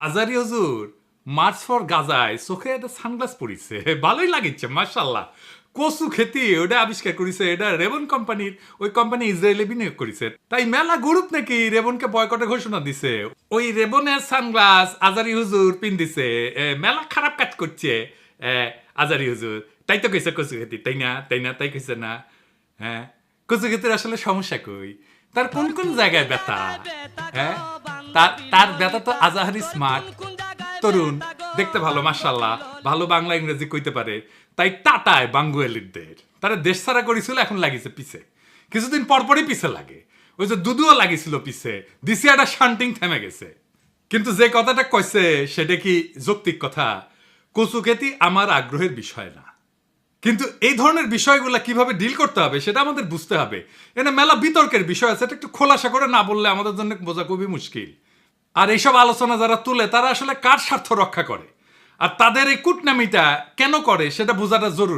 আজারি হুজুর March for গাজায় চোখে একটা সানগ্লাস পরিছে, ভালোই লাগিচ্ছে মাশাল্লাহ। কচু খেতি ওটা আবিষ্কার করেছে, এটা রেবন কোম্পানির, ওই কোম্পানি ইসরায়েলে বিনিয়োগ করেছে। তাই মেলা গ্রুপ নাকি রেবনকে বয়কটের ঘোষণা দিছে। ওই রেবনের সানগ্লাস আজারি হুজুর পিন্দিছে, মেলা খারাপ কাজ করছে আজারি হুজুর। তাই তো কইছে কচু খেতি, তাই না? তাই না? তাই কইছে না? হ্যাঁ, কচু খেতির আসলে সমস্যা কই? তার কোন কোন জায়গায় ব্যথা? হ্যাঁ, তার ব্যথা তো আজাহারি স্মার্ট তরুণ, দেখতে ভালো মাশাল্লাহ, ভালো বাংলা ইংরেজি কইতে পারে। তাই টাটায় বাঙ্গুয়ালিদের তারা দেশ ছাড়া করেছিল, এখন লাগিছে পিছে। কিছুদিন পরপরই পিছে লাগে। ওই যে দুদুও লাগিছিল পিছে, দিছি একটা শান্টিং থেমে গেছে। কিন্তু যে কথাটা কইছে সেটা কি যৌক্তিক কথা? কচু খেতি আমার আগ্রহের বিষয় না, কিন্তু এই ধরনের বিষয়গুলো কিভাবে ডিল করতে হবে সেটা আমাদের বুঝতে হবে। এনে মেলা বিতর্কের বিষয় আছে, এটা একটু খোলাসা করে না বললে আমাদের জন্য বোঝা খুবই মুশকিল। আর এইসব আলোচনা যারা তুলে তারা আসলে কার স্বার্থ রক্ষা করে, আর তাদের এই কুটনামিটা কেন করে সেটা বোঝাটা জরুরি।